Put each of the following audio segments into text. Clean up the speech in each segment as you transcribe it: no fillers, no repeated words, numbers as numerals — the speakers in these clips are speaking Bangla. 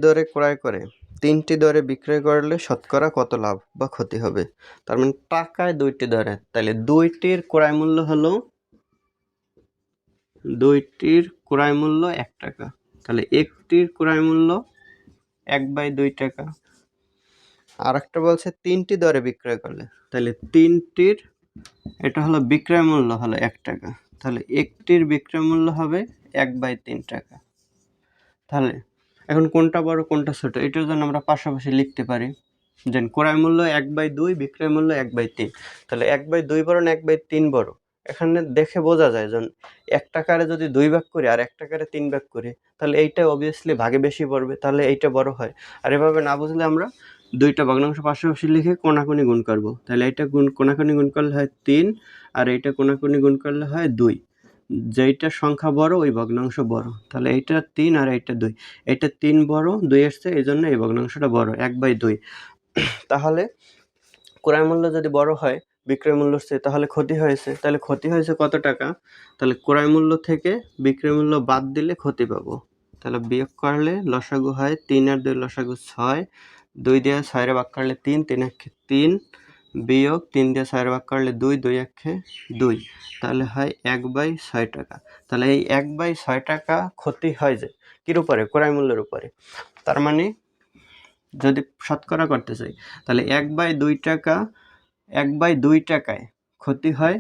দরে ক্রয় করে 3টি দরে বিক্রয় করলে শতকরা কত লাভ বা ক্ষতি হবে? তার মানে টাকায় 2টি দরে, তাহলে 2টির ক্রয় মূল্য হলো 1 টাকা, তাহলে একটির ক্রয় মূল্য 1/2 টাকা। আর একটা বলছে 3টি দরে বিক্রয় করলে, তাহলে 3টির এটা হলো বিক্রয় মূল্য হলো 1 টাকা, তাহলে একটির বিক্রয় মূল্য হবে 1/3 টাকা। তাহলে এখন কোনটা বড় কোনটা ছোট এটার জন্য আমরা পাশাপাশি লিখতে পারি যে ক্রয় মূল্য 1/2, বিক্রয় মূল্য 1/3। তাহলে 1/2 বড় না 1/3 বড়? এখানে দেখে বোঝা যায় যে 1 টাকারে যদি 2 ভাগ করি আর 1 টাকারে 3 ভাগ করি, তাহলে এইটা অবভিয়াসলি ভাগে বেশি পড়বে, তাহলে এইটা বড় হয়। আর এভাবে না বুঝলে আমরা দুইটা ভগ্নাংশ পাশাপাশি লিখে কোনাকুনি গুণ করব, তাহলে এইটা কোনাকুনি গুণ করলে হয় 3 আর এইটা কোনাকুনি গুণ করলে হয় 2। যেইটা সংখ্যা বড় ওই ভগ্নাংশ বড়, তাহলে এইটা 3 আর এইটা 2, এইটা 3 বড় 2 এসছে, এই জন্য এই ভগ্নাংশটা বড় 1/2। তাহলে ক্রয় মূল্য যদি বড় হয় বিক্রয় মূল্য চেয়ে, তাহলে ক্ষতি হয়েছে, তাহলে ক্ষতি হয়েছে কত টাকা? তাহলে ক্রয় মূল্য থেকে বিক্রয় মূল্য বাদ দিলে ক্ষতি পাবো, তাহলে বিয়োগ করলে লসাগু হয় 3 আর 2 লসাগু 6, 2 দিয়ে 6 রে ভাগ করলে 3, 3 একে 3, বিয়োগ 3 দিয়ে 6 রে ভাগ করলে 2, 2 একে 2, তাহলে হয় 1/6 টাকা। তাহলে এই 1/6 টাকা ক্ষতি হয় যে কির উপরে? ক্রয় মূল্যের উপরে। তার মানে যদি শতকরা করতে চাই তাহলে 1/2 টাকা, 1/2 টাকায় ক্ষতি হয়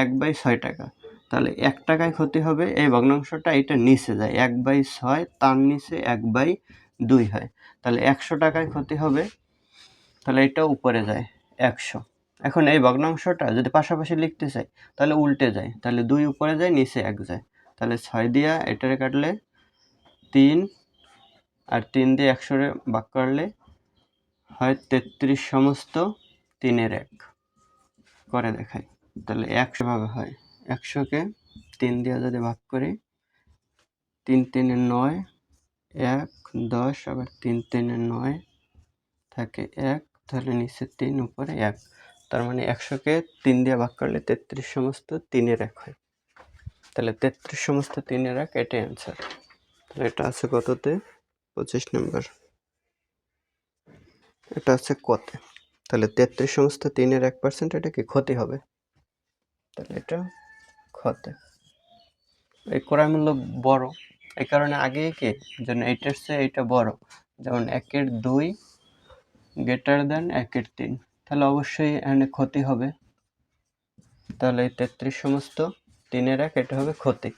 1/6 টাকা, তাহলে 1 টাকায় ক্ষতি হবে এই ভগ্নাংশটা, এটা নিচে যায় 1/6, তার নিচে 1/2 হয়, তাহলে 100 টাকায় ক্ষতি হবে, তাহলে এটা উপরে যায় 100। এখন এই ভগ্নাংশটা যদি পাশাপাশি লিখতে চাই তাহলে উল্টে যায়, তাহলে 2 উপরে যায় নিচে 1 যায়, তাহলে 6 দিয়া এটারে কাটলে 3 আর 3 দিয়ে 100 রে ভাগ করলে হয় 33 সমস্ত 3-এর 1 করে দেখাই, তাহলে 100 ভাবে হয়। 100-কে 3 দিয়ে যদি ভাগ করি 3 3 9, 1 10, আবার 3 3 9 থাকে 1, তাহলে নিচে 3 উপরে 1, তার মানে 100-কে 3 দিয়ে ভাগ করলে 33 সমস্ত 3-এর 1 হয়, তাহলে 33 সমস্ত 3-এর 1 এটাই অ্যান্সার। তাহলে এটা আছে কততে? 25 নম্বর। এটা আছে কতে? তাহলে 33 সমস্ত 3-এর 1% এটা কি ক্ষতি হবে, তাহলে এটা ক্ষতে। এই ক্রয় মূল্য বড়, এই কারণে আগে কি যেন এইটার চেয়ে এটা বড়, যেমন 1-এর 2 গ্রেটার দেন 1-এর 3, তাহলে অবশ্যই এখানে ক্ষতি হবে, তাহলে এই 33 সমস্ত 3-এর 1 এটা হবে ক্ষতি।